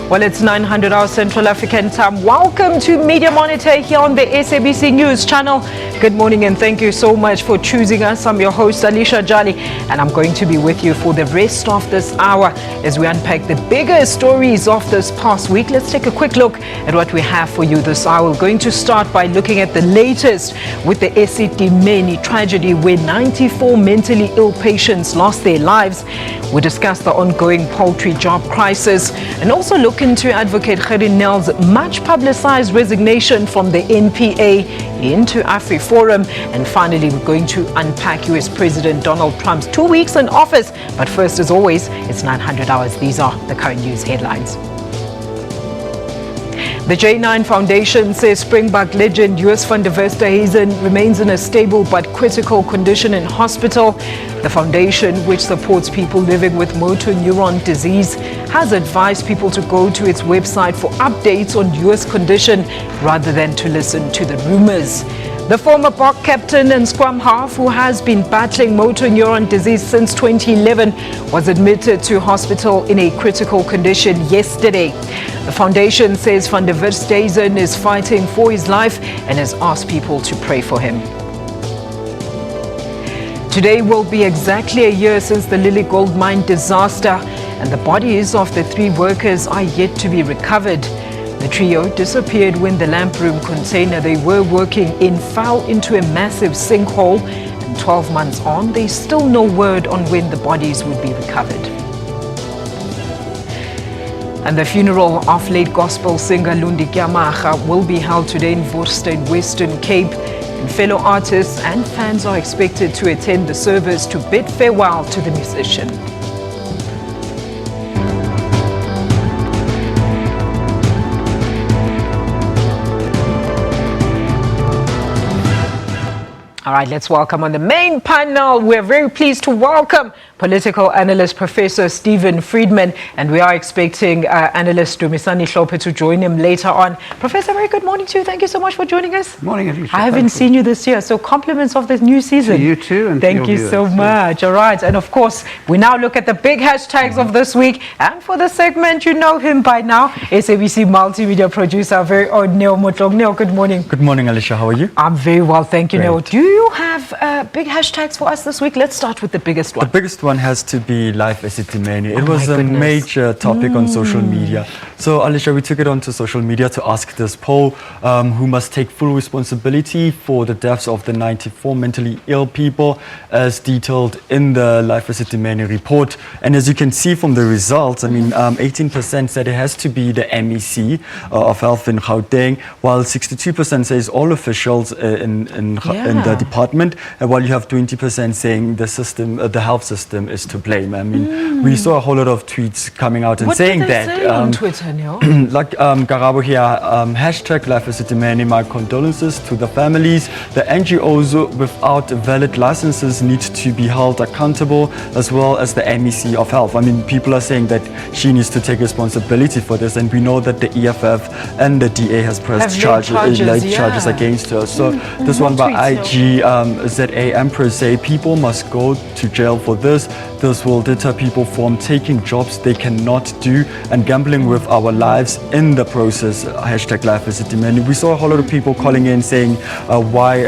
Well, it's 900 hours Central African time. Welcome to Media Monitor here on the SABC News channel. Good morning and thank you so much for choosing us. I'm your host, Alicia Jali, and I'm going to be with you for the rest of this hour as we unpack the biggest stories of this past week. Let's take a quick look at what we have for you this hour. We're going to start by looking at the latest with the SABC tragedy where 94 mentally ill patients lost their lives. We discuss the ongoing poultry job crisis and also look into Advocate Gerrie Nell's much publicized resignation from the NPA into AfriForum. And finally, we're going to unpack US President Donald Trump's 2 weeks in office. But first, as always, it's 900 hours. These are the current news headlines. The J9 Foundation says Springbok legend US van der Westhuizen remains in a stable but critical condition in hospital. The foundation, which supports people living with motor neuron disease, has advised people to go to its website for updates on US condition rather than to listen to the rumors. The former BOK captain and scrum half, who has been battling motor neuron disease since 2011, was admitted to hospital in a critical condition yesterday. The foundation says van der Westhuizen is fighting for his life and has asked people to pray for him. Today will be exactly a year since the Lily Gold Mine disaster, and the bodies of the 3 workers are yet to be recovered. The trio disappeared when the lamp room container they were working in fell into a massive sinkhole, and 12 months on, there's still no word on when the bodies would be recovered. And the funeral of late gospel singer Lundi Kyamaga will be held today in Worcester, Western Cape. And fellow artists and fans are expected to attend the service to bid farewell to the musician. All right, let's welcome on the main panel. We're very pleased to welcome political analyst Professor Stephen Friedman, and we are expecting analyst Dumisani Hlope to join him later on. Professor, very good morning to you. Thank you so much for joining us. Morning, Alicia. I haven't seen you this year, so compliments of this new season. To you too, and thank you so much. All right, and of course, we now look at the big hashtags of this week, and for the segment, you know him by now, SABC multimedia producer, our very own Neo Motlong. Neo, good morning. Good morning, Alicia. How are you? I'm very well, thank you, Great. Neo. Do you have big hashtags for us this week? Let's start with the biggest one. The biggest one has to be Life Esitimeni. It Oh was my a goodness. major topic on social media. So, Alicia, we took it onto social media to ask this poll, who must take full responsibility for the deaths of the 94 mentally ill people, as detailed in the Life Esitimeni report. And as you can see from the results, I mean, 18% said it has to be the MEC of Health in Gauteng, while 62% says all officials in the department, while you have 20% saying the system, the health system is to blame. I mean, we saw a whole lot of tweets coming out and saying what did they that. say on Twitter, Neil? Like Karabo here, hashtag Life Esitimeni, my condolences to the families. The NGOs without valid licenses need to be held accountable, as well as the MEC of Health. I mean, people are saying that she needs to take responsibility for this, and we know that the EFF and the DA has pressed charges against her. So this one by IG ZA Empress say people must go to jail for this. This will deter people from taking jobs they cannot do and gambling with our lives in the process. Hashtag Life Esitimeni. We saw a whole lot of people calling in saying why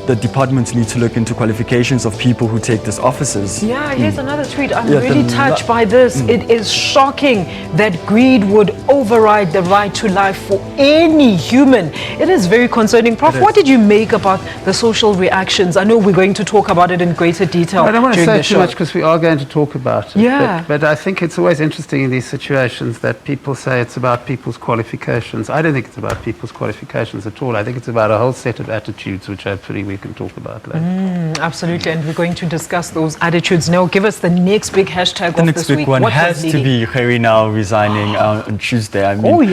the departments need to look into qualifications of people who take these offices. Yeah, here's another tweet. I'm really touched by this. It is shocking that greed would override the right to life for any human. It is very concerning. Prof, what did you make about the social reactions? I know we're going to talk about it in greater detail. I don't want to during say the too show. much because we are going to talk about it. Yeah. But I think it's always interesting in these situations that people say it's about people's qualifications. I don't think it's about people's qualifications at all. I think it's about a whole set of attitudes which hopefully we can talk about later. Absolutely, and we're going to discuss those attitudes now. Give us the next big hashtag The of next this big week. one What has was to leading? be Gerrie Nell resigning on Tuesday. I mean,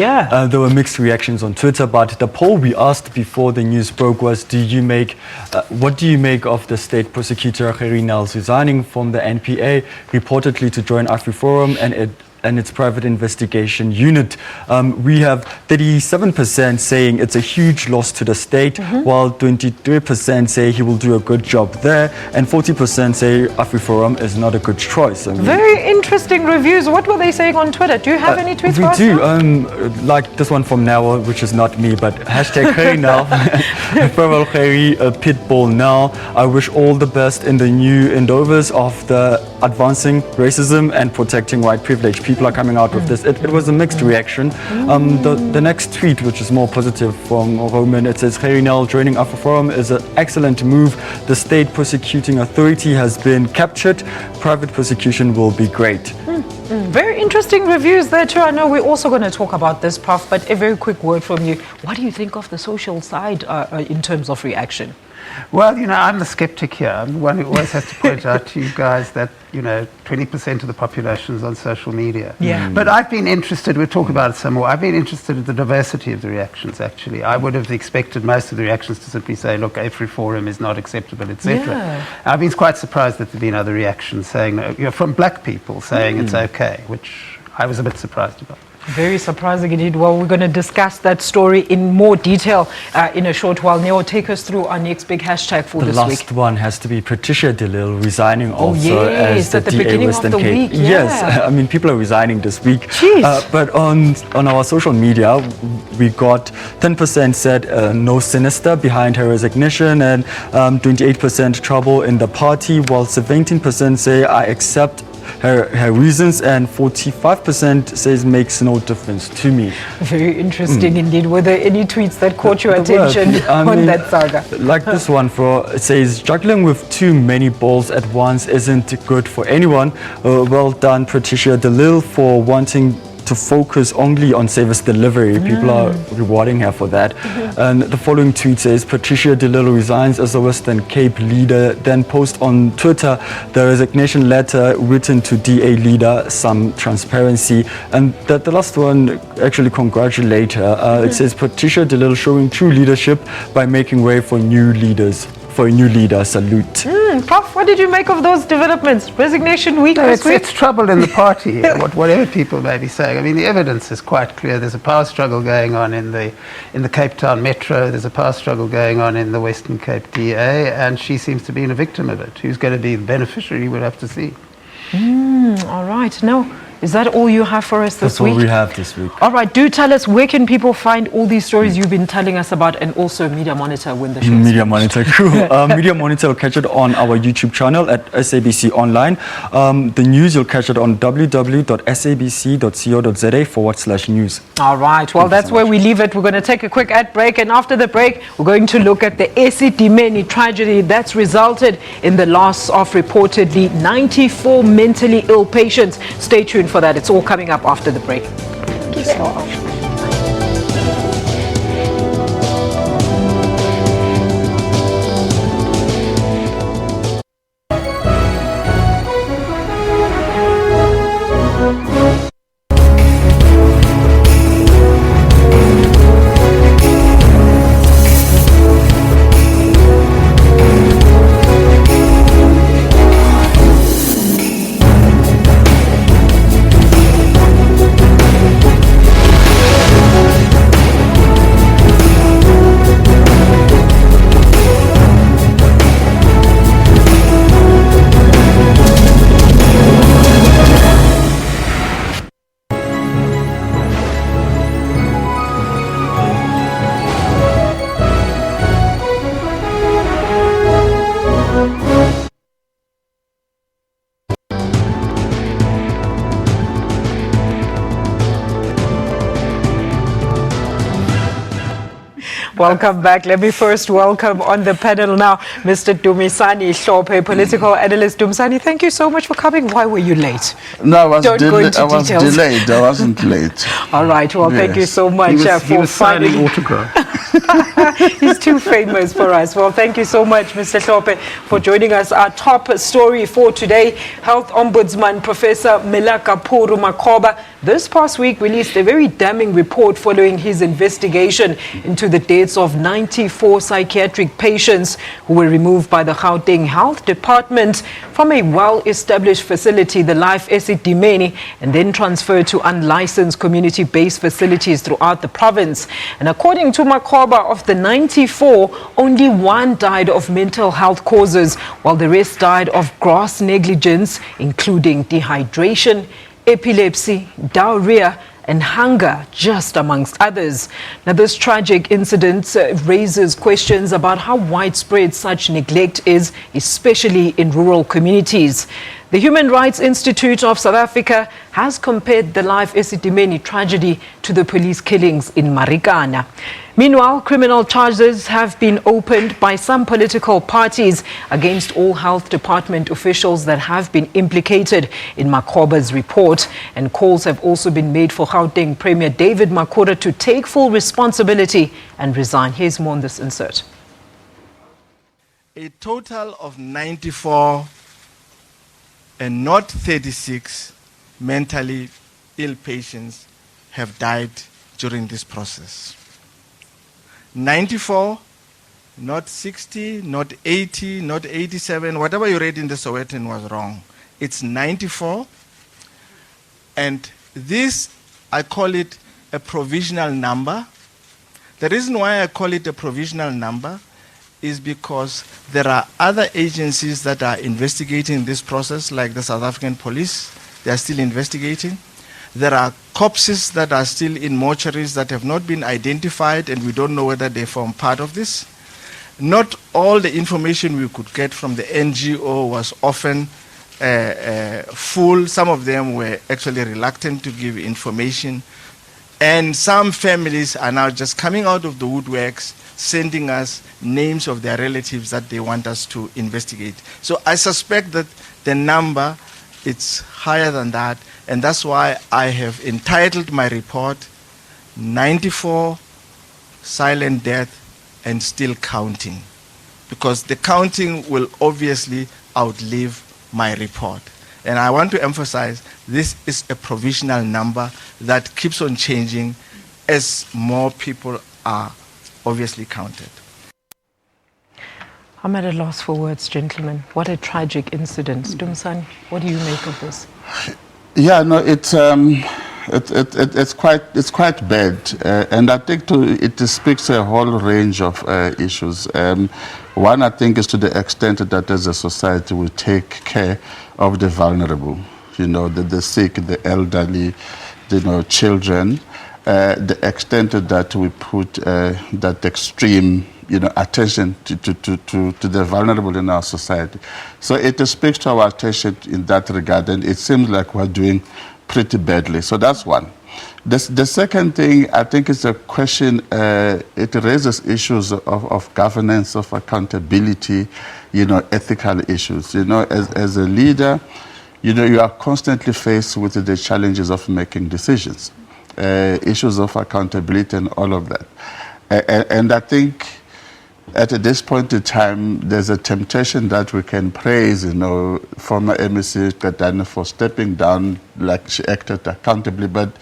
there were mixed reactions on Twitter, but the poll we asked before the news broke was, what do you make of the state prosecutor Gerrie Nell's resigning from the NPA, reportedly to join AfriForum, and and its private investigation unit. We have 37% saying it's a huge loss to the state, while 23% say he will do a good job there, and 40% say AfriForum is not a good choice. I mean, very interesting reviews. What were they saying on Twitter? Do you have any tweets? We do. Like this one from Now, which is not me, but hashtag Khairi now. Farewell Khairi, Pitbull now. I wish all the best in the new endeavors of the advancing racism and protecting white privilege. People are coming out with this. It was a mixed reaction. The next tweet, which is more positive from Roman, it says, Khairi Nel joining AfriForum is an excellent move. The state prosecuting authority has been captured. Private prosecution will be great. Very interesting reviews there too. I know we're also going to talk about this, Prof, but a very quick word from you. What do you think of the social side in terms of reaction? Well, I'm the skeptic here. I'm the one who always has to point out to you guys that, 20% of the population is on social media. Yeah. But I've been interested, we'll talk about it some more, I've been interested in the diversity of the reactions, actually. I would have expected most of the reactions to simply say, look, AfriForum is not acceptable, etc. Yeah. I've been quite surprised that there have been other reactions saying, from black people saying it's okay, which I was a bit surprised about. Very surprising indeed. Well, we're going to discuss that story in more detail in a short while. Neo, take us through our next big hashtag for this week. The last one has to be Patricia de Lille resigning also as at the DA beginning Western of the Cape. week. Yes, I mean, people are resigning this week. Jeez. But on our social media, we got 10% said no sinister behind her resignation, and 28% trouble in the party, while 17% say I accept her reasons, and 45% says makes no difference to me. Very interesting indeed. Were there any tweets that caught your attention on that saga? Like this one, it says, juggling with too many balls at once isn't good for anyone. Well done, Patricia de Lille, for wanting to focus only on service delivery. People are rewarding her for that. And the following tweet says, Patricia de Lille resigns as a Western Cape leader, then post on Twitter the resignation letter written to DA leader, some transparency. And the last one, actually congratulate her. It says, Patricia de Lille showing true leadership by making way for new leaders. For a new leader, salute. Prof, what did you make of those developments? Resignation week this week? It's trouble in the party, whatever people may be saying. I mean, the evidence is quite clear. There's a power struggle going on in the Cape Town Metro. There's a power struggle going on in the Western Cape DA, and she seems to be a victim of it. Who's going to be the beneficiary, we'll have to see. All right. Now, is that all you have for us this week? That's all we have this week. All right. Do tell us, where can people find all these stories you've been telling us about, and also Media Monitor when the show Media Monitor, cool. Media Monitor will catch it on our YouTube channel at SABC Online. The news, you'll catch it on www.sabc.co.za/news. All right. Well, that's where we leave it. We're going to take a quick ad break, and after the break, we're going to look at the Esidimeni tragedy that's resulted in the loss of reportedly 94 mentally ill patients. Stay tuned for that. It's all coming up after the break. Thank you so much. Welcome back. Let me first welcome on the panel now Mr. Dumisani Hlophe, political analyst. Dumisani, thank you so much for coming. Why were you late? No, I was, delayed. I wasn't late. All right. Well, thank you so much He was signing autograph. He's too famous for us. Well, thank you so much, Mr. Hlophe, for joining us. Our top story for today, Health Ombudsman Professor Melaka Puru Makoba this past week released a very damning report following his investigation into the deaths deaths of 94 psychiatric patients who were removed by the Gauteng Health Department from a well-established facility, the Life Esidimeni, and then transferred to unlicensed community-based facilities throughout the province. And according to Makoba, of the 94, only one died of mental health causes, while the rest died of gross negligence, including dehydration, epilepsy, diarrhea, and hunger, just amongst others. Now, this tragic incident raises questions about how widespread such neglect is, especially in rural communities. The Human Rights Institute of South Africa has compared the Life Esidimeni tragedy to the police killings in Marikana. Meanwhile, criminal charges have been opened by some political parties against all health department officials that have been implicated in Makoba's report, and calls have also been made for Gauteng Premier David Makhura to take full responsibility and resign. Here's more on this insert. A total of 94 and not 36 mentally ill patients have died during this process. 94, not 60, not 80, not 87, whatever you read in the Sowetan was wrong. It's 94, and this, I call it a provisional number. The reason why I call it a provisional number is because there are other agencies that are investigating this process, like the South African Police. They are still investigating. There are corpses that are still in mortuaries that have not been identified, and we don't know whether they form part of this. Not all the information we could get from the NGO was often full. Some of them were actually reluctant to give information. And some families are now just coming out of the woodworks, sending us names of their relatives that they want us to investigate. So I suspect that the number, it's higher than that, and that's why I have entitled my report 94 silent death and still counting, because the counting will obviously outlive my report. And I want to emphasize, this is a provisional number that keeps on changing as more people are obviously counted. I'm at a loss for words, gentlemen. What a tragic incident. Dumsan, what do you make of this? Yeah, no, it's quite bad, and I think it speaks to a whole range of issues. One, I think, is to the extent that as a society we take care of the vulnerable, the sick, the elderly, children. The extent that we put that extreme, attention to the vulnerable in our society. So it speaks to our attention in that regard, and it seems like we're doing pretty badly. So that's one. The second thing, I think, is a question, it raises issues of governance, of accountability, ethical issues. As a leader, you are constantly faced with the challenges of making decisions, issues of accountability and all of that. And I think at this point in time, there's a temptation that we can praise, former MEC Katana for stepping down like she acted accountably, but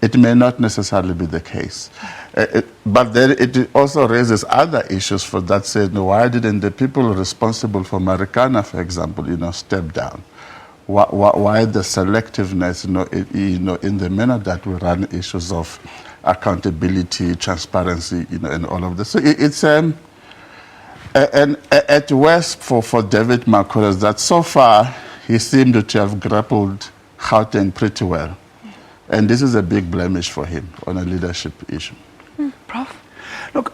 it may not necessarily be the case. But then it also raises other issues for that, saying, why didn't the people responsible for Marikana, for example, step down? Why the selectiveness, in the manner that we run issues of accountability, transparency, and all of this. So it's and at worst for David Makhura, that so far he seemed to have grappled Gauteng pretty well. And this is a big blemish for him on a leadership issue. Prof? Look,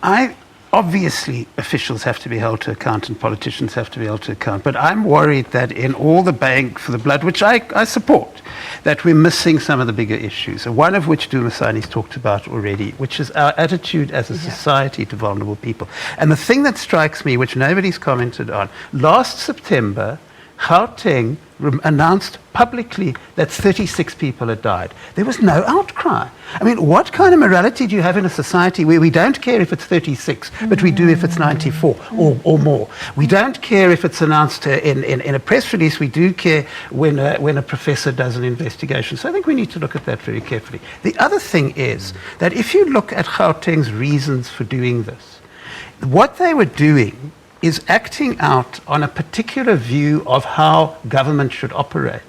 obviously officials have to be held to account and politicians have to be held to account, but I'm worried that in all the bang for the blood, which I support, that we're missing some of the bigger issues, one of which Dumasani's talked about already, which is our attitude as a society to vulnerable people. And the thing that strikes me, which nobody's commented on, last September, Gauteng announced publicly that 36 people had died. There was no outcry. I mean, what kind of morality do you have in a society where we don't care if it's 36, but we do if it's 94 or more? We don't care if it's announced in a press release. We do care when a professor does an investigation. So I think we need to look at that very carefully. The other thing is that if you look at Gauteng's reasons for doing this, what they were doing is acting out on a particular view of how government should operate,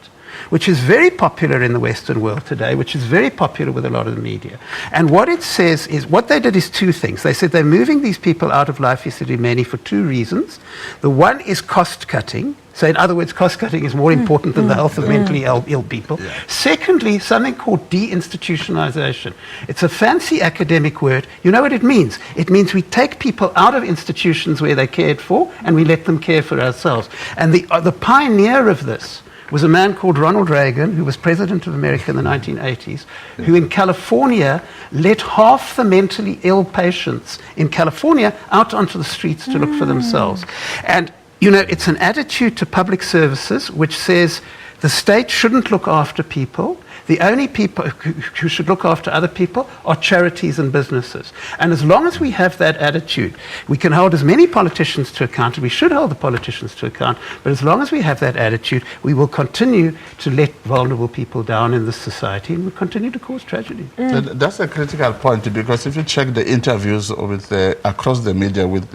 which is very popular in the Western world today, which is very popular with a lot of the media. And what it says is, what they did is two things. They said they're moving these people out of Life Esidimeni for two reasons. The one is cost cutting. So in other words, cost cutting is more important than the health of mentally ill people. Yeah. Secondly, something called deinstitutionalization. It's a fancy academic word. You know what it means? It means we take people out of institutions where they're cared for and we let them care for ourselves. And the pioneer of this was a man called Ronald Reagan, who was president of America in the 1980s, who in California let half the mentally ill patients in California out onto the streets to look for themselves. And you know, it's an attitude to public services which says the state shouldn't look after people. The only people who should look after other people are charities and businesses. And as long as we have that attitude, we can hold as many politicians to account, and we should hold the politicians to account, but as long as we have that attitude, we will continue to let vulnerable people down in this society and we'll continue to cause tragedy. That's a critical point, because if you check the interviews with across the media with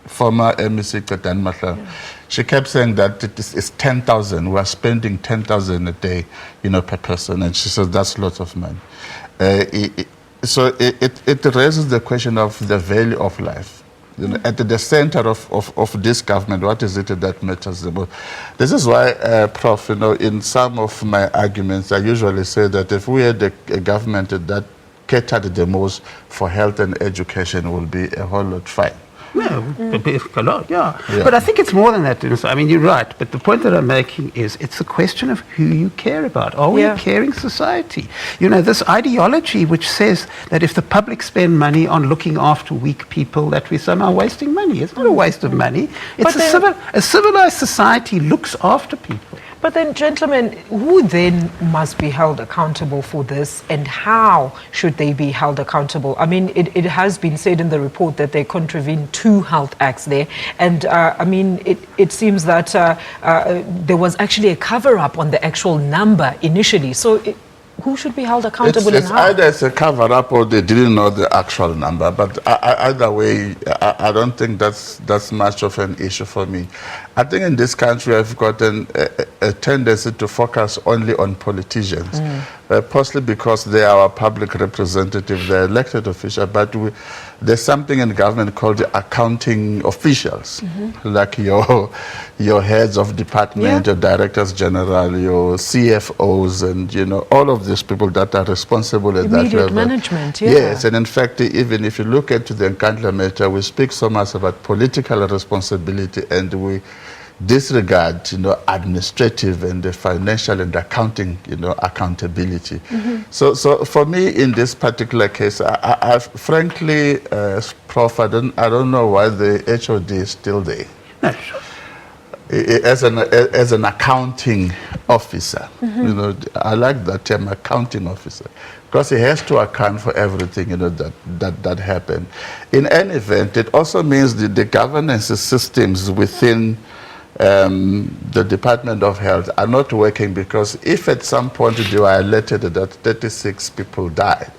former MEC Dan Matla, she kept saying that it's 10,000. We are spending 10,000 a day, per person, and she says that's lots of money. So it raises the question of the value of life. At the center of this government, what is it that matters the most? This is why, Prof, in some of my arguments, I usually say that if we had a government that catered the most for health and education, it will be a whole lot fine. No, a lot, yeah. But I think it's more than that, Dennis. I mean, you're right. But the point that I'm making is it's a question of who you care about. Are we a caring society? This ideology which says that if the public spend money on looking after weak people, that we're somehow wasting money. It's not a waste of money. It's a civilized society looks after people. But then, gentlemen, who then must be held accountable for this, and how should they be held accountable? I mean, it has been said in the report that they contravened 2 health acts there. And, it seems that there was actually a cover-up on the actual number initially. So who should be held accountable and how? Either it's a cover-up or they didn't know the actual number. But either way, I don't think that's much of an issue for me. I think in this country I've gotten a tendency to focus only on politicians, possibly because they are our public representative, they're elected officials, but there's something in government called the accounting officials, like your heads of department, your directors general, your CFOs, and all of these people that are responsible at that level. Management, Yes, and in fact, even if you look into the Nkandla matter, we speak so much about political responsibility, and we disregard, administrative and the financial and accounting, accountability. So for me, in this particular case, I frankly, Prof, I don't know why the HOD is still there. No, sure. As an accounting officer, I like that term, accounting officer, because he has to account for everything, that happened. In any event, it also means that the governance systems within the Department of Health are not working, because if at some point they were alerted that 36 people died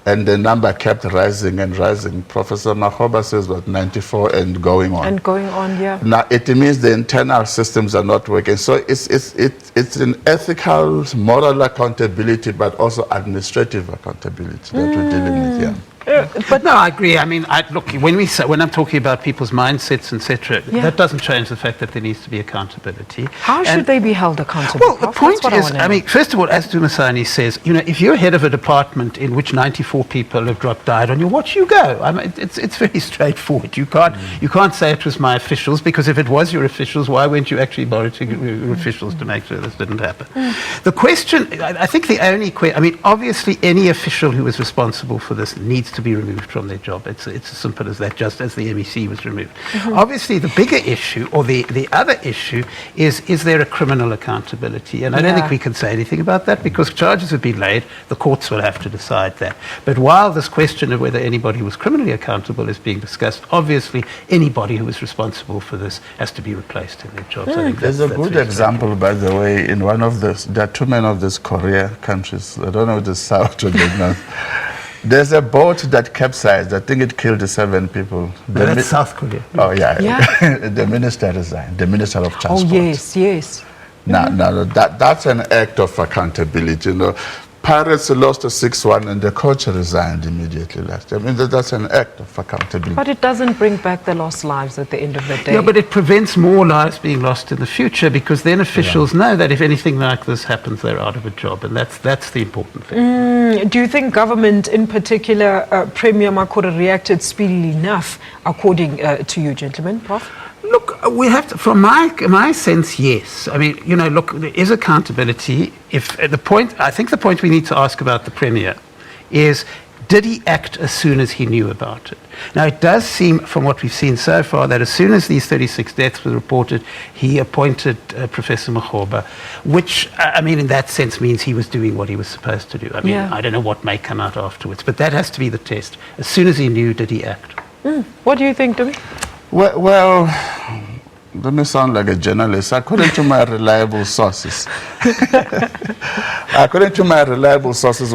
and the number kept rising and rising, Professor Makgoba says 94 and going on. And going on, yeah. Now it means the internal systems are not working. So it's an ethical, moral accountability, but also administrative accountability that we're dealing with here. But no, I agree. I mean, look, when I'm talking about people's mindsets, etc., that doesn't change the fact that there needs to be accountability. How should they be held accountable? Well, the point is, first of all, as Dumasani says, if you're head of a department in which 94 people have died on your watch, you go. I mean, it's very straightforward. You can't say it was my officials, because if it was your officials, why weren't you actually monitoring your officials to make sure this didn't happen? The question, I think the only question, obviously any official who is responsible for this needs to be removed from their job. It's as simple as that, just as the MEC was removed. Obviously, the bigger issue, or the other issue, is there a criminal accountability? And I don't think we can say anything about that because charges have been laid. The courts will have to decide that. But while this question of whether anybody was criminally accountable is being discussed, obviously anybody who was responsible for this has to be replaced in their jobs. I think There's a good example, by the way, in one of the, there are too many of these Korea countries. I don't know the south or the north. There's a boat that capsized. I think it killed 7 people. That's South Korea. Oh, yeah. The minister resigned, the minister of transport. Oh, yes. Now, that's an act of accountability. You know, Pirates lost 6-1 and the coach resigned immediately last. I mean, that's an act of accountability. But it doesn't bring back the lost lives at the end of the day. Yeah, but it prevents more lives being lost in the future because then officials know that if anything like this happens, they're out of a job. And that's the important thing. Do you think government, in particular, Premier Makura, reacted speedily enough, according to you, gentlemen? Prof? Look, we have to, from my sense, yes. I mean, you know, look, there is accountability. If I think the point we need to ask about the Premier is, did he act as soon as he knew about it? Now, it does seem, from what we've seen so far, that as soon as these 36 deaths were reported, he appointed Professor Makgoba, which, I mean, in that sense means he was doing what he was supposed to do. I mean, I don't know what may come out afterwards, but that has to be the test. As soon as he knew, did he act? What do you think, Dumi? Well, let me sound like a journalist. According to my reliable sources,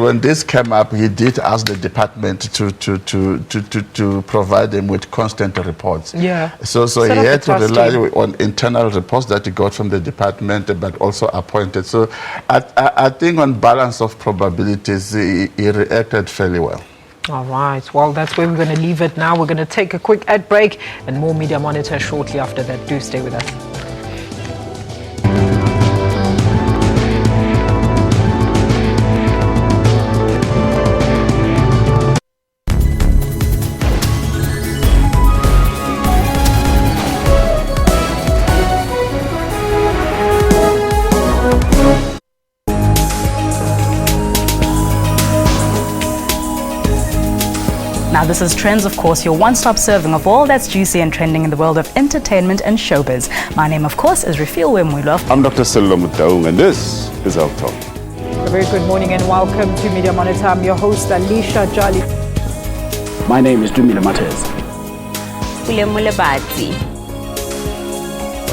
when this came up, he did ask the department to provide him with constant reports. Yeah. So he had to rely on internal reports that he got from the department, but also appointed. So I think on balance of probabilities, he reacted fairly well. All right. Well, that's where we're going to leave it now. We're going to take a quick ad break and more Media Monitor shortly after that. Do stay with us. Now this is Trends, of course, your one-stop serving of all that's juicy and trending in the world of entertainment and showbiz. My name, of course, is Refill Wemwilo. I'm Dr. Sello Mutaung, and this is our talk. A very good morning and welcome to Media Monitor. I'm your host, Alicia Jali. My name is Dumile Matez. My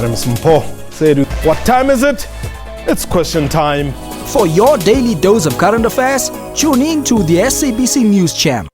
name is Mpo Sedu. What time is it? It's question time. For your daily dose of current affairs, tune in to the SABC News Channel.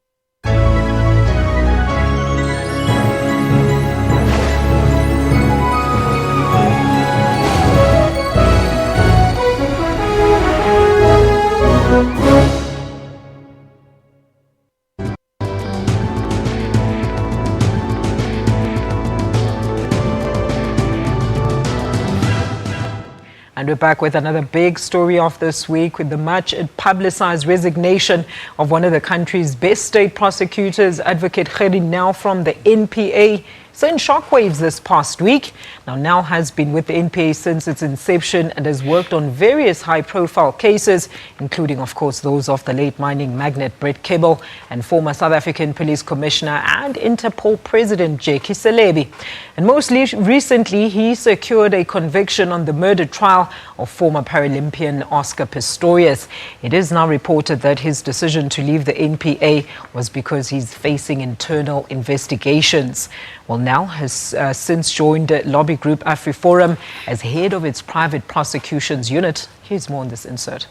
And we're back with another big story of this week with the much publicized resignation of one of the country's best state prosecutors, Advocate Gerrie Nel from the NPA. Sent shockwaves this past week. Now, Nel has been with the NPA since its inception and has worked on various high-profile cases, including, of course, those of the late mining magnate Brett Kibble and former South African Police Commissioner and Interpol President Jackie Selebi. And most recently, he secured a conviction on the murder trial of former Paralympian Oscar Pistorius. It is now reported that his decision to leave the NPA was because he's facing internal investigations. Well, Nel has since joined lobby group AfriForum as head of its private prosecutions unit. Here's more on this insert.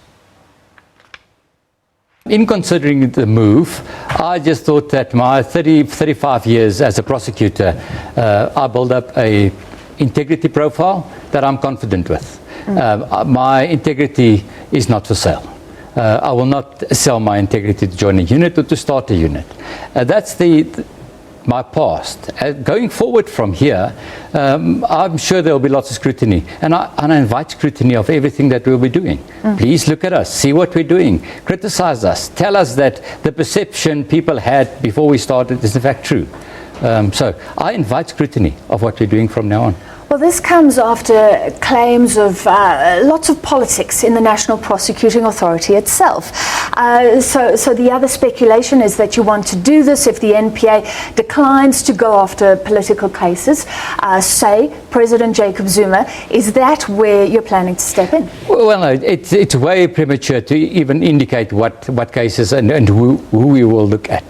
In considering the move, I just thought that my 35 years as a prosecutor, I built up a integrity profile that I'm confident with. My integrity is not for sale. I will not sell my integrity to join a unit or to start a unit. That's my past. Going forward from here, I'm sure there will be lots of scrutiny, and I invite scrutiny of everything that we'll be doing. Please look at us, see what we're doing, criticize us, tell us that the perception people had before we started is in fact true. So I invite scrutiny of what we're doing from now on. Well, this comes after claims of lots of politics in the National Prosecuting Authority itself. So the other speculation is that you want to do this if the NPA declines to go after political cases, say President Jacob Zuma. Is that where you're planning to step in? Well, no, it's way premature to even indicate what cases and who we will look at.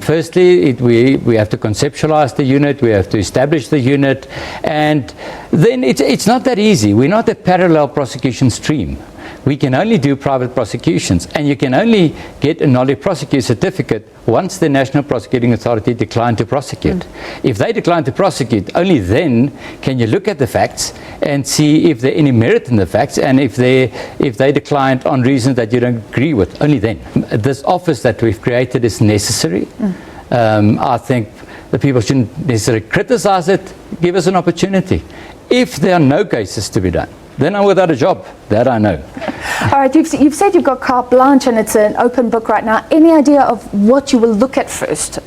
Firstly, we have to conceptualize the unit, we have to establish the unit, and then it's not that easy. We're not a parallel prosecution stream. We can only do private prosecutions, and you can only get a knowledge prosecute certificate once the National Prosecuting Authority decline to prosecute. If they decline to prosecute, only then can you look at the facts and see if there are any merit in the facts, and if they declined on reasons that you don't agree with, only then. This office that we've created is necessary. I think the people shouldn't necessarily criticize it, give us an opportunity. If there are no cases to be done, then I'm without a job. That I know. All right, you've said you've got carte blanche and it's an open book right now. Any idea of what you will look at first?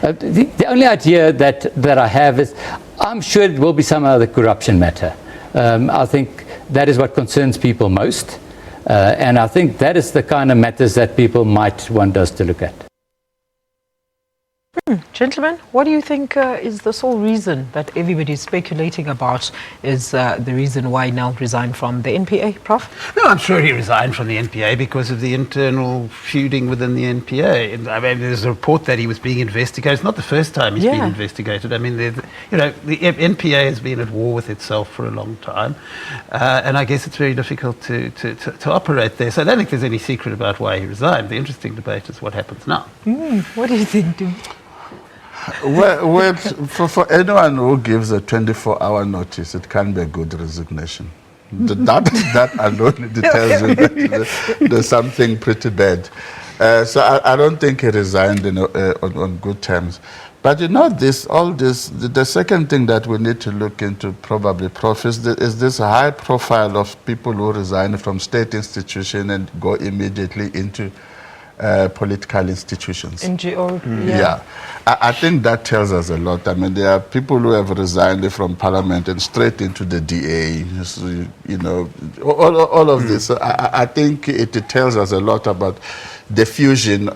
The only idea that I have is I'm sure it will be some other corruption matter. I think that is what concerns people most. And I think that is the kind of matters that people might want us to look at. Gentlemen, what do you think is the sole reason that everybody is speculating about is the reason why Nel resigned from the NPA, Prof? No, I'm sure he resigned from the NPA because of the internal feuding within the NPA. I mean, there's a report that he was being investigated. It's not the first time he's been investigated. I mean, the NPA has been at war with itself for a long time, and I guess it's very difficult to operate there. So I don't think there's any secret about why he resigned. The interesting debate is what happens now. What do you think, Doom? Well, for anyone who gives a 24-hour notice, it can be a good resignation. That alone tells you that there's something pretty bad. So I don't think he resigned on good terms. But the second thing that we need to look into probably, Prof, is this high profile of people who resign from state institution and go immediately into political institutions. NGO, yeah. I think that tells us a lot. I mean, there are people who have resigned from parliament and straight into the DA, all of this. So I think it tells us a lot about the fusion,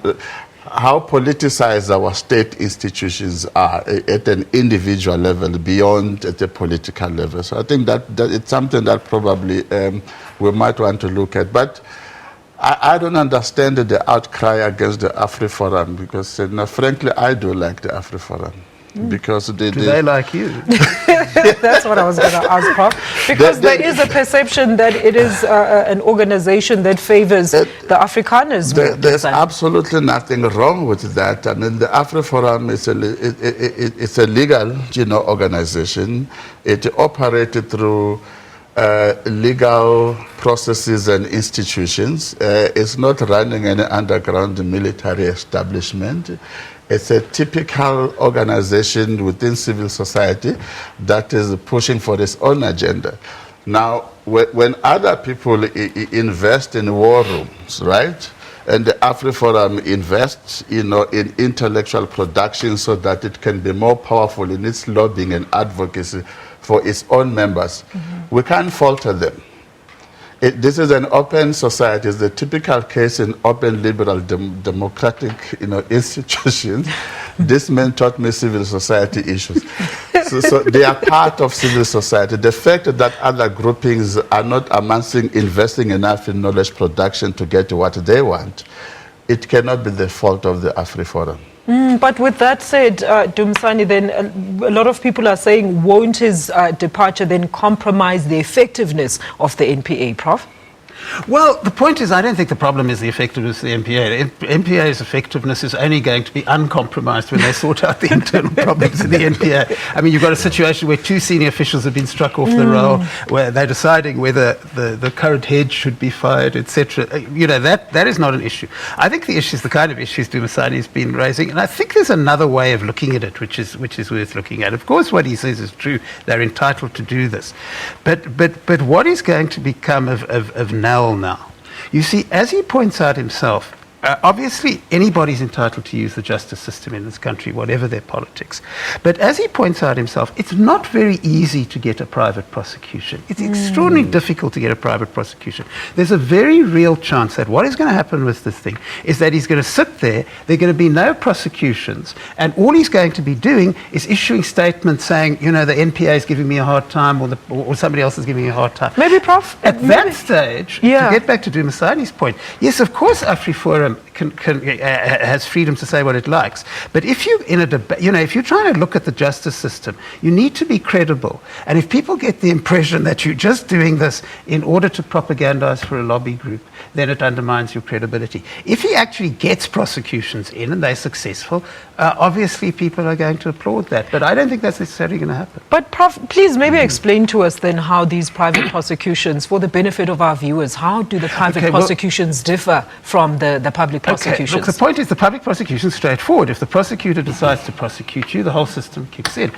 how politicized our state institutions are at an individual level beyond at the political level. So I think that it's something that probably we might want to look at. But I don't understand the outcry against the AfriForum because, frankly, I do like the AfriForum. Because do they like you? That's what I was going to ask, Prof. Because there is a perception that it is an organization that favors the Afrikaners. There's absolutely nothing wrong with that. I mean, the AfriForum is a legal, organization. It operated through legal processes and institutions. It's not running any underground military establishment. It's a typical organization within civil society that is pushing for its own agenda. Now, when other people invest in war rooms, right, and the AfriForum invests, in intellectual production so that it can be more powerful in its lobbying and advocacy for its own members, we can't falter them. This is an open society. It's the typical case in open, liberal, democratic, institutions. This man taught me civil society issues. So they are part of civil society. The fact that other groupings are not investing enough in knowledge production to get what they want, it cannot be the fault of the AfriForum. But with that said, Dumsani, then a lot of people are saying, won't his departure then compromise the effectiveness of the NPA, Prof? Well, the point is, I don't think the problem is the effectiveness of the NPA. The NPA's effectiveness is only going to be uncompromised when they sort out the internal problems in the NPA. I mean, you've got a situation where 2 senior officials have been struck off the roll, where they're deciding whether the current head should be fired, etc. That is not an issue. I think the issue is the kind of issues Dumasani has been raising, and I think there's another way of looking at it, which is worth looking at. Of course, what he says is true. They're entitled to do this, but what is going to become of Nel now? You see, as he points out himself, obviously, anybody's entitled to use the justice system in this country, whatever their politics. But as he points out himself, it's not very easy to get a private prosecution. It's extraordinarily difficult to get a private prosecution. There's a very real chance that what is going to happen with this thing is that he's going to sit there, there are going to be no prosecutions, and all he's going to be doing is issuing statements saying, you know, the NPA is giving me a hard time, or somebody else is giving me a hard time. Maybe, Prof. At that stage, to get back to Dumasani's point, yes, of course, AfriForum has freedom to say what it likes. But if you in a debate, you know, if you're trying to look at the justice system, you need to be credible. And if people get the impression that you're just doing this in order to propagandize for a lobby group, then it undermines your credibility. If he actually gets prosecutions in and they're successful, obviously people are going to applaud that. But I don't think that's necessarily going to happen. But Prof, please maybe explain to us then how these private prosecutions, for the benefit of our viewers, how do the private prosecutions differ from the public prosecutions? Look, the point is the public prosecution is straightforward. If the prosecutor decides to prosecute you, the whole system kicks in.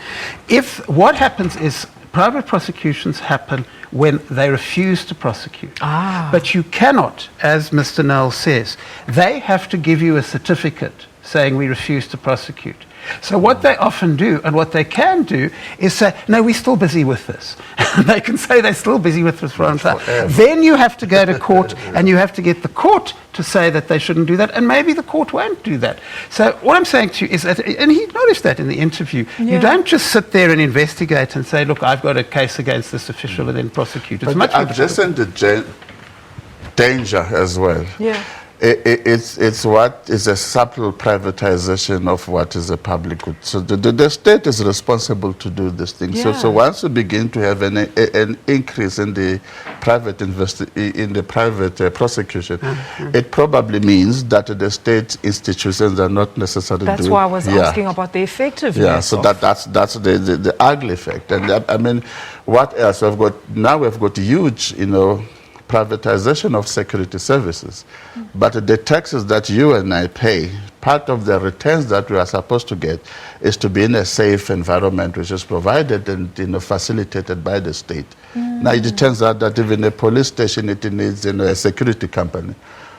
If what happens is private prosecutions happen when they refuse to prosecute. But you cannot, as Mr. Null says, they have to give you a certificate saying we refuse to prosecute. So what they often do, and what they can do, is say, no, we're still busy with this. They can say they're still busy with this for a long time. Then you have to go to court, and you have to get the court to say that they shouldn't do that, and maybe the court won't do that. So what I'm saying to you is that, and he acknowledged that in the interview, you don't just sit there and investigate and say, look, I've got a case against this official, and then prosecute. It's much more adjacent danger as well. It's what is a subtle privatization of what is a public good. So the state is responsible to do this thing. So once you begin to have an increase in the private prosecution, it probably means that the state institutions are not necessarily doing. That's why I was asking about the effectiveness. Yeah, so that's the ugly effect. And I mean, what else? We've got huge, you know, privatization of security services. But the taxes that you and I pay, part of the returns that we are supposed to get is to be in a safe environment which is provided and, you know, facilitated by the state. Now it turns out that even a police station, it needs, you know, a security company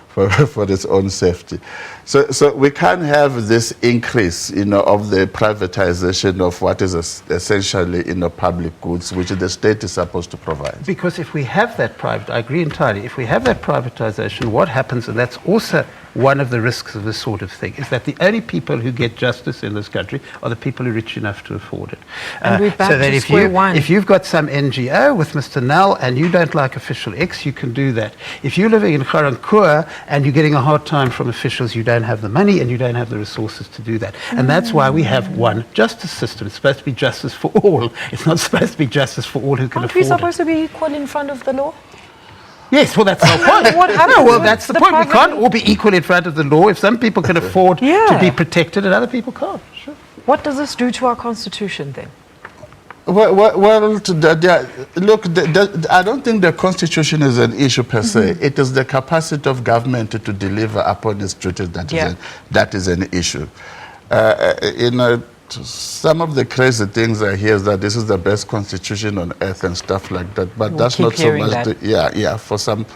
for its own safety. So we can't have this increase, you know, of the privatization of what is essentially, you know, public goods, which the state is supposed to provide. Because if we have that I agree entirely, if we have that privatization, what happens, and that's also one of the risks of this sort of thing, is that the only people who get justice in this country are the people who are rich enough to afford it. And we're back so that to square one. If you've got some NGO with Mr. Null and you don't like official X, you can do that. If you're living in Garankuwa and you're getting a hard time from officials, you don't have the money and you don't have the resources to do that. And that's why we have one justice system. It's supposed to be justice for all. It's not supposed to be justice for all who can afford it. Aren't we supposed to be equal in front of the law? Yes, well, that's the whole point. What happens? No, well, that's the point. We can't all be equal in front of the law. If some people can afford to be protected and other people can't. Sure. What does this do to our constitution then? Well, look, I don't think the constitution is an issue per se. It is the capacity of government to deliver upon its duties that is an issue. You know, some of the crazy things I hear is that this is the best constitution on earth and stuff like that, but that's not so much. For some,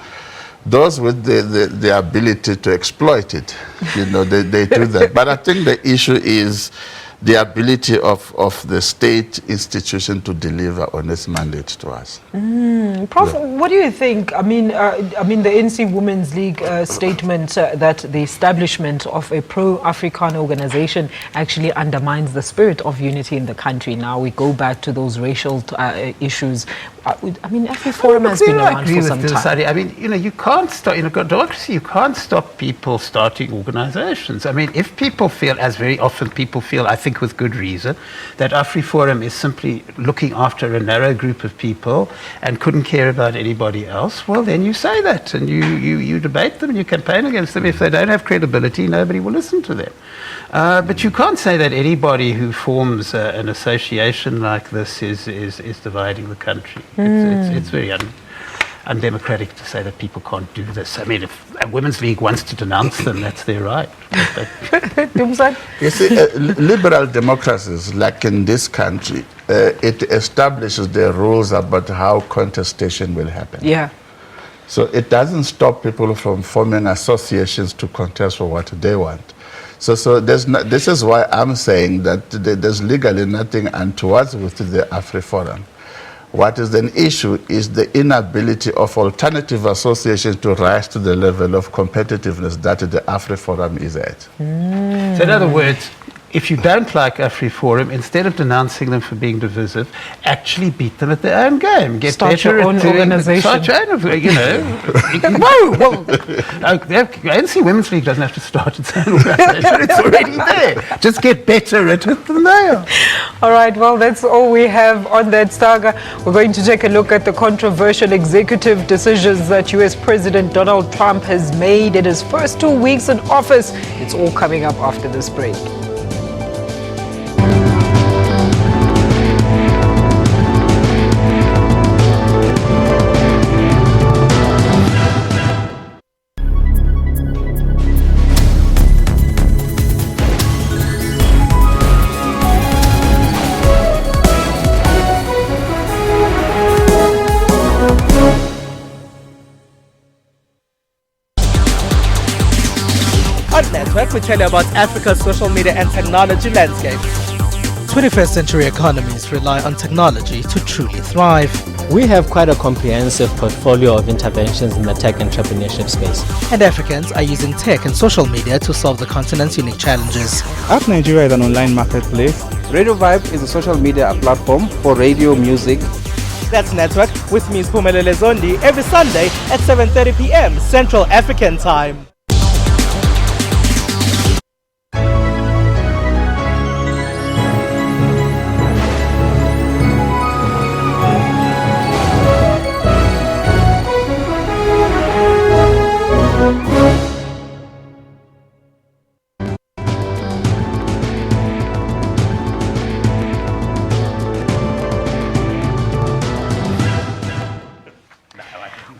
those with the ability to exploit it, you know, they do that. But I think the issue is the ability of the state institution to deliver on its mandate to us. Prof, what do you think? I mean, the NC Women's League statement that the establishment of a pro-African organization actually undermines the spirit of unity in the country. Now we go back to those racial issues. I mean, AfriForum has been around for some time. I mean, you know, you can't stop, in a democracy, you can't stop people starting organizations. I mean, if people feel, as very often people feel, I think with good reason, that AfriForum is simply looking after a narrow group of people and couldn't care about anybody else, well, then you say that and you debate them and you campaign against them. If they don't have credibility, nobody will listen to them. But you can't say that anybody who forms an association like this is dividing the country. It's very undemocratic to say that people can't do this. I mean, if a Women's League wants to denounce them, that's their right. You see, liberal democracies, like in this country, it establishes the rules about how contestation will happen. Yeah. So it doesn't stop people from forming associations to contest for what they want. So this is why I'm saying that there's legally nothing untoward with the AfriForum. What is an issue is the inability of alternative associations to rise to the level of competitiveness that the AfriForum is at. So in other words, if you don't like AfriForum, instead of denouncing them for being divisive, actually beat them at their own game. Get Start better your own at doing, organization. Start your own, you know. Whoa, well, the ANC Women's League doesn't have to start its own organization. It's already there. Just get better at it than they are. All right, well, that's all we have on that saga. We're going to take a look at the controversial executive decisions that U.S. President Donald Trump has made in his first 2 weeks in office. It's all coming up after this break. On Network, we tell you about Africa's social media and technology landscape. 21st century economies rely on technology to truly thrive. We have quite a comprehensive portfolio of interventions in the tech entrepreneurship space. And Africans are using tech and social media to solve the continent's unique challenges. App Nigeria is an online marketplace. Radio Vibe is a social media platform for radio music. That's Network with me, Pumelele Zondi, every Sunday at 7:30 p.m. Central African Time.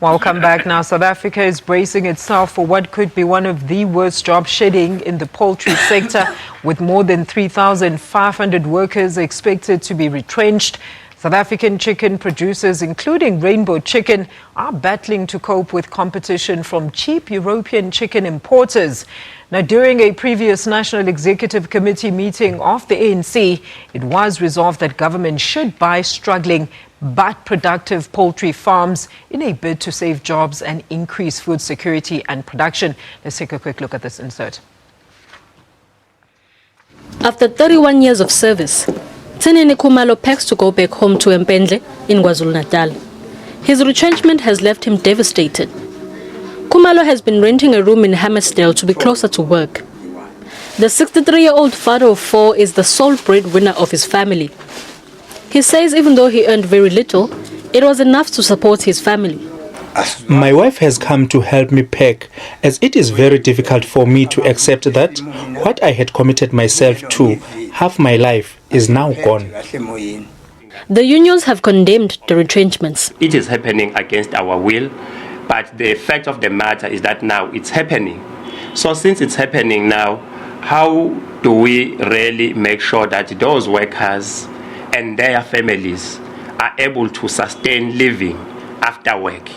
Welcome back. Now, South Africa is bracing itself for what could be one of the worst job shedding in the poultry sector, with more than 3,500 workers expected to be retrenched. South African chicken producers, including Rainbow Chicken, are battling to cope with competition from cheap European chicken importers. Now, during a previous National Executive Committee meeting of the ANC, it was resolved that government should buy struggling but productive poultry farms in a bid to save jobs and increase food security and production. Let's take a quick look at this insert. After 31 years of service, Tsenene Khumalo packs to go back home to Mpendle in KwaZulu-Natal. His retrenchment has left him devastated. Khumalo has been renting a room in Hammersdale to be closer to work. The 63-year-old father of four is the sole breadwinner of his family. He says even though he earned very little, it was enough to support his family. My wife has come to help me pack, as it is very difficult for me to accept that what I had committed myself to half my life is now gone. The unions have condemned the retrenchments. It is happening against our will, but the fact of the matter is that now it's happening. So since it's happening now, how do we really make sure that those workers and their families are able to sustain living after work?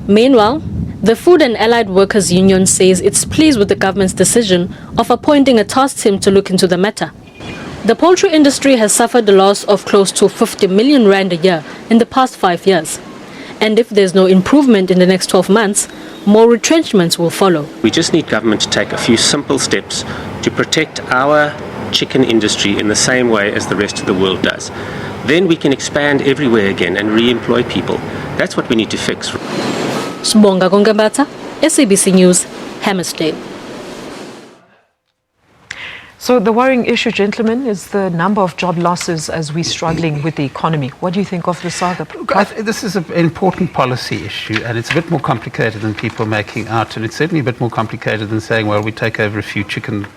Meanwhile, the Food and Allied Workers Union says it's pleased with the government's decision of appointing a task team to look into the matter. The poultry industry has suffered the loss of close to 50 million rand a year in the past 5 years. And if there's no improvement in the next 12 months, more retrenchments will follow. We just need government to take a few simple steps to protect our chicken industry in the same way as the rest of the world does. Then we can expand everywhere again and re-employ people. That's what we need to fix. Sibonga Gongambata, SABC News, Hammersdale. So the worrying issue, gentlemen, is the number of job losses as we're struggling with the economy. What do you think of the saga? This is an important policy issue, and it's a bit more complicated than people making out, and it's certainly a bit more complicated than saying, well, we take over a few chicken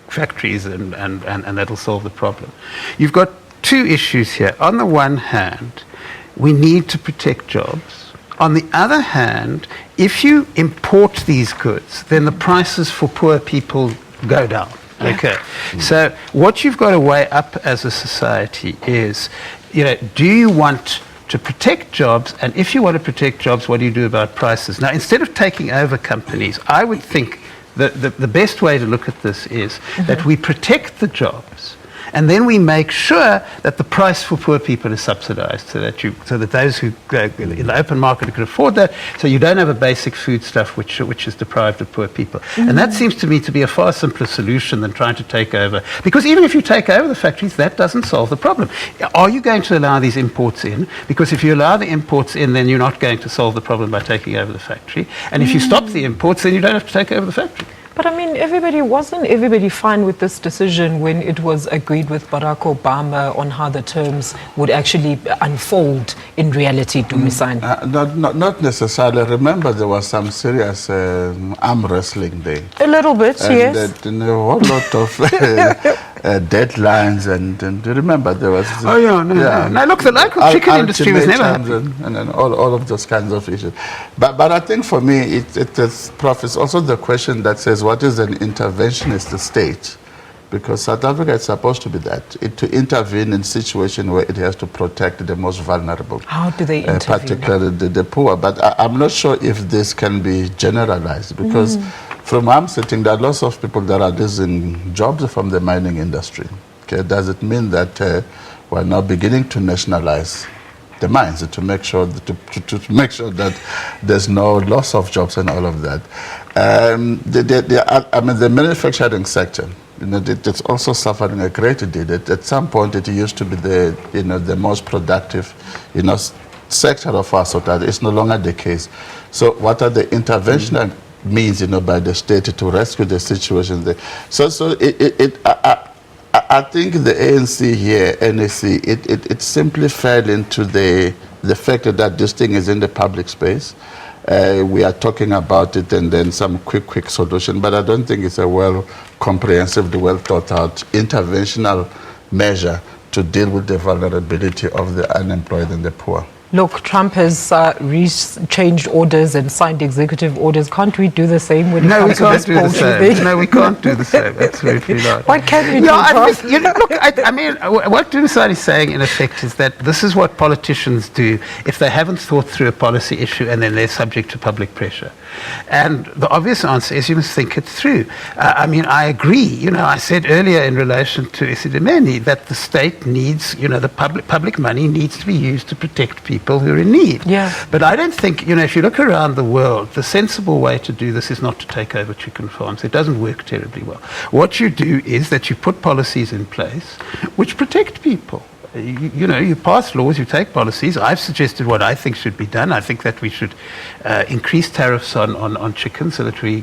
factories and that'll solve the problem. You've got two issues here. On the one hand, we need to protect jobs. On the other hand, if you import these goods, then the prices for poor people go down. Okay. So what you've got to weigh up as a society is, do you want to protect jobs, and if you want to protect jobs, what do you do about prices? Now, instead of taking over companies, I would think that the best way to look at this is that we protect the jobs, and then we make sure that the price for poor people is subsidized, so that those who in the open market can afford that, so you don't have a basic foodstuff which is deprived of poor people. And that seems to me to be a far simpler solution than trying to take over, because even if you take over the factories, that doesn't solve the problem. Are you going to allow these imports in? Because if you allow the imports in, then you're not going to solve the problem by taking over the factory. And if you stop the imports, then you don't have to take over the factory. But I mean, wasn't everybody fine with this decision when it was agreed with Barack Obama on how the terms would actually unfold in reality, Dumisani? Not necessarily. Remember, there was some serious arm wrestling there. A little bit, yes. And a whole lot of deadlines, and remember there was... No, look, the local chicken industry was never happy. And all of those kinds of issues. But I think for me, it's also the question that says, what is an interventionist state? Because South Africa is supposed to be that, to intervene in situations where it has to protect the most vulnerable. How do they intervene? Particularly the poor. But I'm not sure if this can be generalized, because from where I'm sitting, there are lots of people that are losing jobs from the mining industry. Okay, does it mean that we're now beginning to nationalize the mines to make sure that there's no loss of jobs and all of that? The manufacturing sector, it's also suffering a great deal. At some point, it used to be the most productive, sector of our society. It's no longer the case. So, what are the interventional means, by the state to rescue the situation there? I think the ANC here, NAC, it simply fell into the fact that this thing is in the public space. We are talking about it and then some quick solution, but I don't think it's a well-comprehensive, well-thought-out interventional measure to deal with the vulnerability of the unemployed and the poor. Look, Trump has changed orders and signed executive orders. Can't we do the same when it comes to this poultry thing? No, we can't do the same. Absolutely not. What can we do? What Dumisani is saying, in effect, is that this is what politicians do if they haven't thought through a policy issue and then they're subject to public pressure. And the obvious answer is you must think it through. I agree. I said earlier in relation to Isidimeni that the state needs, the public money needs to be used to protect people who are in need. Yeah. But I don't think, if you look around the world, the sensible way to do this is not to take over chicken farms. It doesn't work terribly well. What you do is that you put policies in place which protect people. You pass laws, you take policies. I've suggested what I think should be done. I think that we should increase tariffs on chicken so that we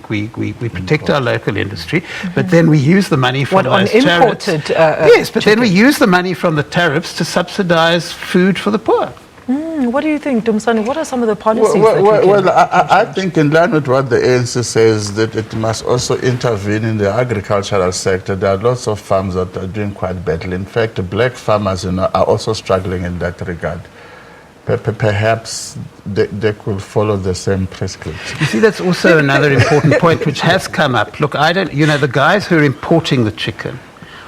protect our local industry. But then we use the money from those tariffs. Yes, but then we use the money from the tariffs to subsidize food for the poor. What do you think, Dumisani? What are some of the policies I think in line with what the ANC says, that it must also intervene in the agricultural sector. There are lots of farms that are doing quite badly. In fact, black farmers are also struggling in that regard. Perhaps they could follow the same prescription. You see, that's also another important point which has come up. Look, the guys who are importing the chicken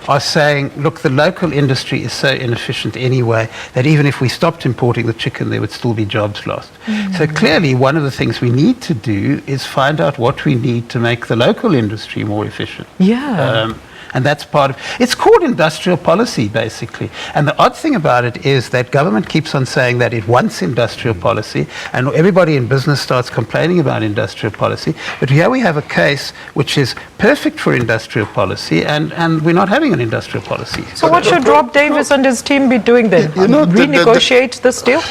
are saying, look, the local industry is so inefficient anyway that even if we stopped importing the chicken, there would still be jobs lost. So clearly, one of the things we need to do is find out what we need to make the local industry more efficient. Yeah. And that's part of it's called industrial policy, basically. And the odd thing about it is that government keeps on saying that it wants industrial policy, and everybody in business starts complaining about industrial policy. But here we have a case which is perfect for industrial policy, and we're not having an industrial policy. So what should Rob Davis and his team be doing then? Renegotiate this deal?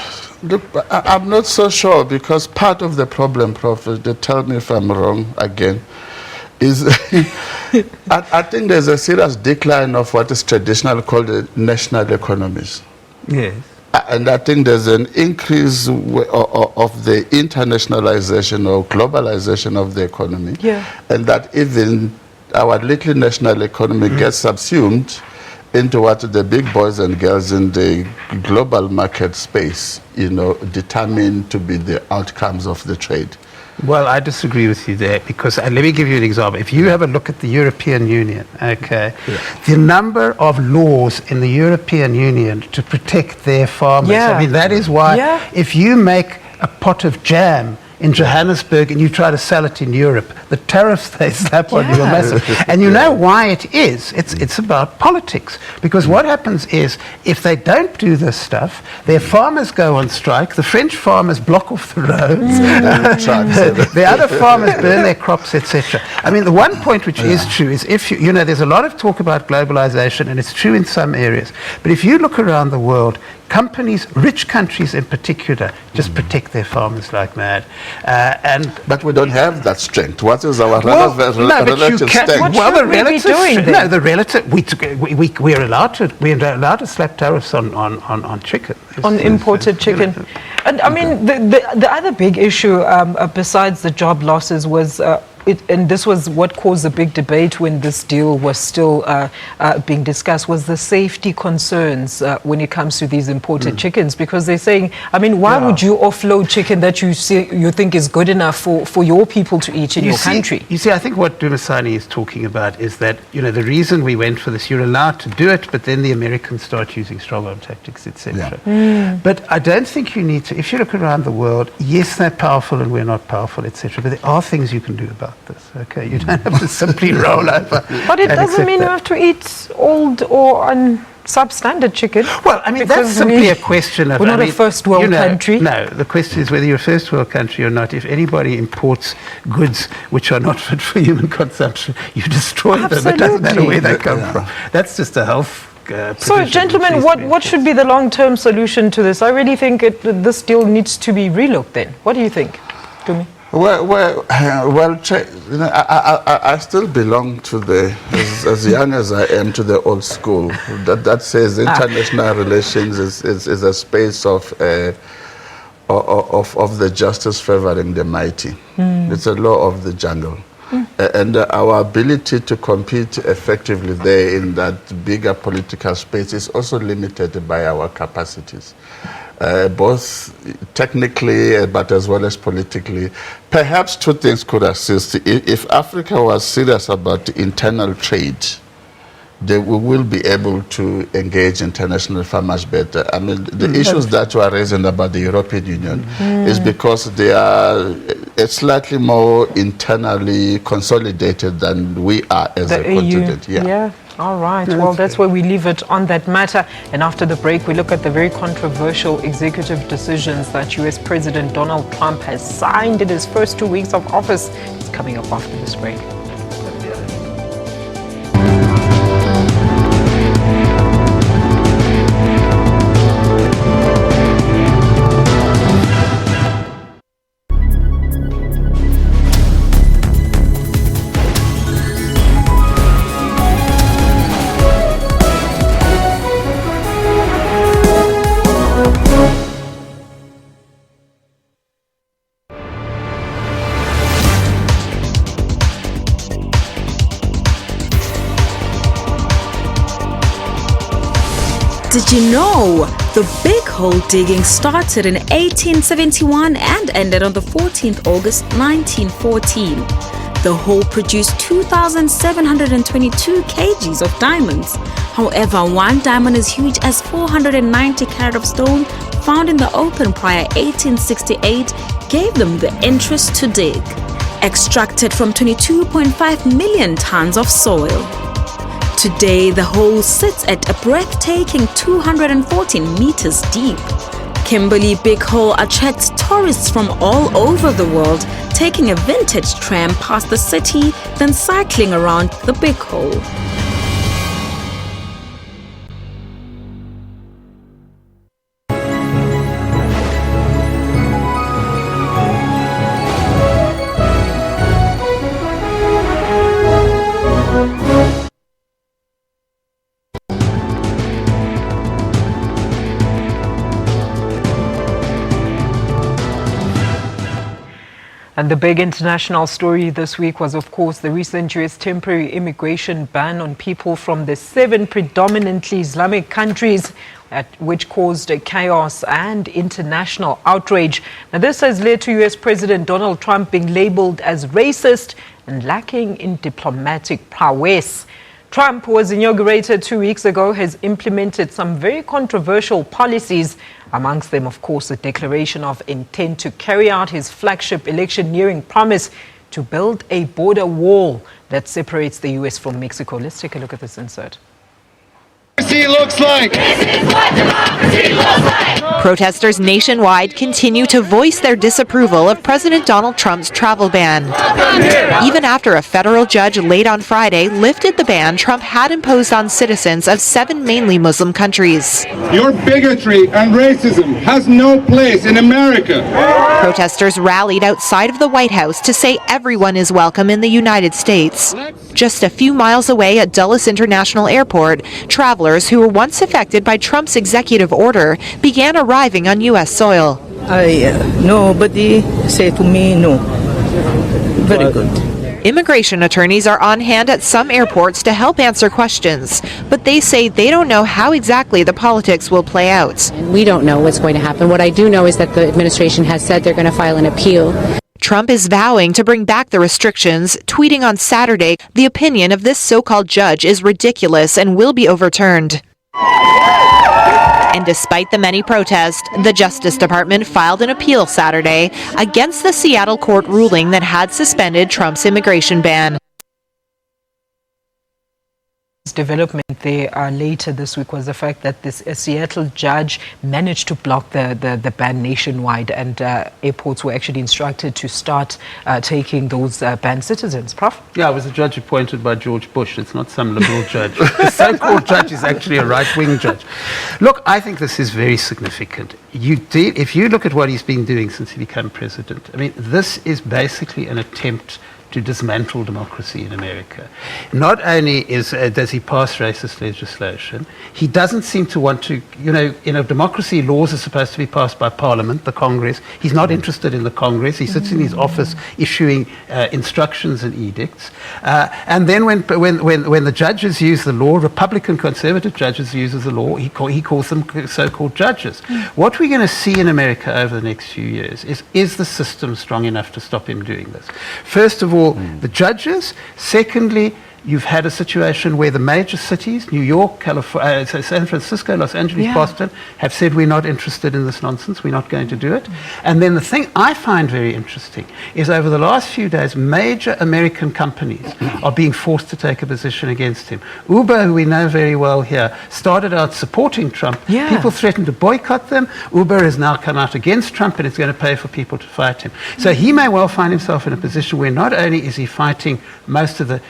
Look, I'm not so sure, because part of the problem, Prof, they tell me if I'm wrong again, is I think there's a serious decline of what is traditionally called the national economies. Yes. And I think there's an increase of the internationalization or globalization of the economy. Yeah. And that even our little national economy gets subsumed into what the big boys and girls in the global market space, determine to be the outcomes of the trade. Well, I disagree with you there because let me give you an example. If you have a look at the European Union, okay, the number of laws in the European Union to protect their farmers. I mean, that is why if you make a pot of jam in Johannesburg and you try to sell it in Europe, the tariffs they slap on you are massive. And you know why it is? It's about politics. Because what happens is, if they don't do this stuff, their farmers go on strike, the French farmers block off the roads, the other farmers burn their crops, etc. I mean, the one point which is true is if you know, there's a lot of talk about globalization, and it's true in some areas. But if you look around the world, companies, rich countries in particular, just protect their farmers like mad. But we don't have that strength. What is our relative strength? Well, the relative, no, the relative. We're allowed to slap tariffs on chicken, on imported chicken. And I mean, the other big issue besides the job losses was. And this was what caused the big debate when this deal was still being discussed, was the safety concerns when it comes to these imported chickens, because they're saying, I mean, why would you offload chicken that you think is good enough for your people to eat in your country? You see, I think what Dumisani is talking about is that, you know, the reason we went for this, you're allowed to do it, but then the Americans start using strong-arm tactics, etc. But I don't think you need to, if you look around the world, yes, they're powerful and we're not powerful, etc., but there are things you can do about this. Okay, you don't have to simply roll over. But it doesn't mean you have to eat old or substandard chicken. Well, I mean, that's simply a question of... We're not a first world country. No, the question is whether you're a first world country or not. If anybody imports goods which are not fit for human consumption, you destroy them. It doesn't matter where they come from. That's just a health... So, gentlemen, what should be the long-term solution to this? I really think this deal needs to be relooked then. What do you think, Dumi? Well, you know, I still belong to as young as I am, to the old school that says international relations is a space of the justice favoring the mighty. It's a law of the jungle. And our ability to compete effectively there in that bigger political space is also limited by our capacities. Both technically but as well as politically. Perhaps two things could assist. If Africa was serious about internal trade, then we will be able to engage international farmers better. I mean, the issues that were raising about the European Union is because they are slightly more internally consolidated than we are as a continent. All right. Well, that's where we leave it on that matter. And after the break, we look at the very controversial executive decisions that U.S. President Donald Trump has signed in his first 2 weeks of office. It's coming up after this break. Did you know the big hole digging started in 1871 and ended on the 14th August 1914? The hole produced 2,722 kgs of diamonds. However, one diamond as huge as 490 carat of stone found in the open prior 1868 gave them the interest to dig. Extracted from 22.5 million tons of soil. Today, the hole sits at a breathtaking 214 meters deep. Kimberley Big Hole attracts tourists from all over the world, taking a vintage tram past the city, then cycling around the Big Hole. And the big international story this week was, of course, the recent U.S. temporary immigration ban on people from the 7 predominantly Islamic countries. which caused chaos and international outrage. Now, this has led to U.S. President Donald Trump being labeled as racist and lacking in diplomatic prowess. Trump, who was inaugurated 2 weeks ago, has implemented some very controversial policies. Amongst them, of course, the declaration of intent to carry out his flagship electioneering promise to build a border wall that separates the U.S. from Mexico. Let's take a look at this insert. Looks like. This is what democracy looks like. Protesters nationwide continue to voice their disapproval of President Donald Trump's travel ban. Even after a federal judge late on Friday lifted the ban Trump had imposed on citizens of 7 mainly Muslim countries. Your bigotry and racism has no place in America. Protesters rallied outside of the White House to say everyone is welcome in the United States. Just a few miles away at Dulles International Airport, travelers who were once affected by Trump's executive order began arriving on U.S. soil. Nobody said to me no. Very good. Immigration attorneys are on hand at some airports to help answer questions, but they say they don't know how exactly the politics will play out. We don't know what's going to happen. What I do know is that the administration has said they're going to file an appeal. Trump is vowing to bring back the restrictions, tweeting on Saturday, the opinion of this so-called judge is ridiculous and will be overturned. And despite the many protests, the Justice Department filed an appeal Saturday against the Seattle court ruling that had suspended Trump's immigration ban. Development there later this week was the fact that this Seattle judge managed to block the ban nationwide, and airports were actually instructed to start taking those banned citizens. Prof? Yeah, it was a judge appointed by George Bush. It's not some liberal judge. The so-called judge is actually a right-wing judge. Look, I think this is very significant. If you look at what he's been doing since he became president, I mean, this is basically an attempt to dismantle democracy in America. Not only does he pass racist legislation, he doesn't seem to want to, in a democracy, laws are supposed to be passed by Parliament, the Congress. He's not interested in the Congress. He sits in his office issuing instructions and edicts. And then when the judges use the law, Republican conservative judges use the law, he calls them so-called judges. What we're going to see in America over the next few years is the system strong enough to stop him doing this? First of all, the judges. Secondly, you've had a situation where the major cities, New York, California, San Francisco, Los Angeles, Boston, have said we're not interested in this nonsense, we're not going to do it. And then the thing I find very interesting is over the last few days, major American companies are being forced to take a position against him. Uber, who we know very well here, started out supporting Trump. People threatened to boycott them. Uber has now come out against Trump, and it's going to pay for people to fight him. So he may well find himself in a position where not only is he fighting most of the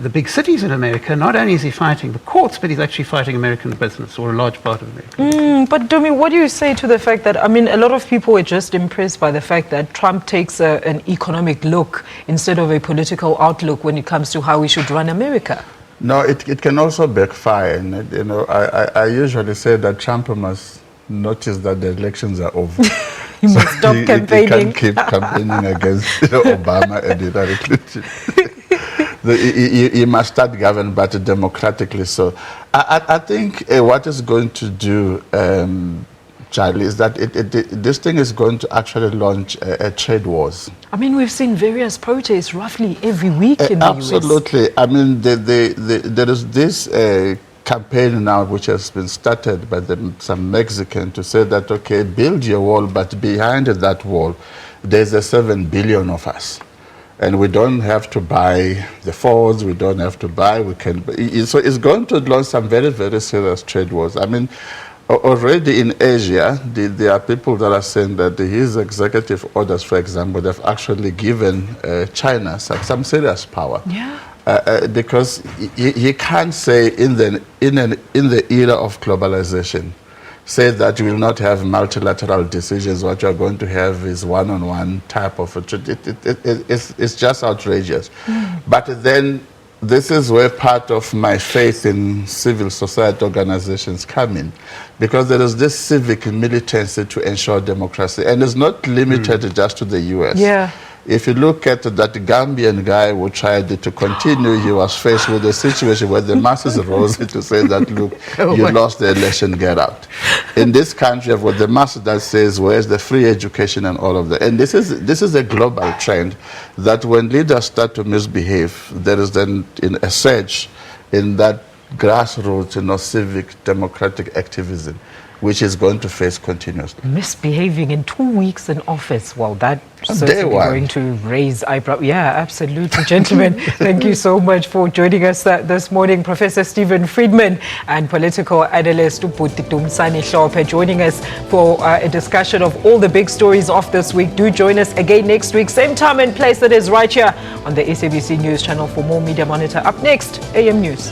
big cities in America, not only is he fighting the courts, but he's actually fighting American business, or a large part of America. But Domi, what do you say to the fact that, I mean, a lot of people were just impressed by the fact that Trump takes an economic look instead of a political outlook when it comes to how we should run America? No, it can also backfire. And, I usually say that Trump must notice that the elections are over. He must stop campaigning. He can't keep campaigning against Obama and Hillary Clinton. He must start government, but democratically. So I think what it's going to do, Charlie, is that this thing is going to actually launch trade wars. I mean, we've seen various protests roughly every week in the US. Absolutely. I mean, there is this campaign now which has been started by some Mexican to say that, okay, build your wall, but behind that wall, there's 7 billion of us. And we don't have to buy the Fords, we don't have to buy, so it's going to launch some very, very serious trade wars. I mean, already in Asia, there are people that are saying that his executive orders, for example, they've actually given China some serious power. Because he can't say in the era of globalization, say that you will not have multilateral decisions. What you are going to have is one-on-one type of it's just outrageous. But then this is where part of my faith in civil society organizations come in, because there is this civic militancy to ensure democracy, and it's not limited just to the U.S. If you look at that Gambian guy who tried to continue, he was faced with a situation where the masses rose to say that, look, you lost the election, get out. In this country, I've got the masses that says, where's the free education and all of that. And this is a global trend that when leaders start to misbehave, there is then a surge in that grassroots, civic democratic activism, which is going to face continuously. Misbehaving in 2 weeks in office. Well, that's certainly going to raise eyebrows. Yeah, absolutely. Gentlemen, thank you so much for joining us this morning. Professor Stephen Friedman and political analyst Uputi Tumsani Hlophe joining us for a discussion of all the big stories of this week. Do join us again next week, same time and place. That is right here on the SABC News channel for more Media Monitor. Up next, AM News.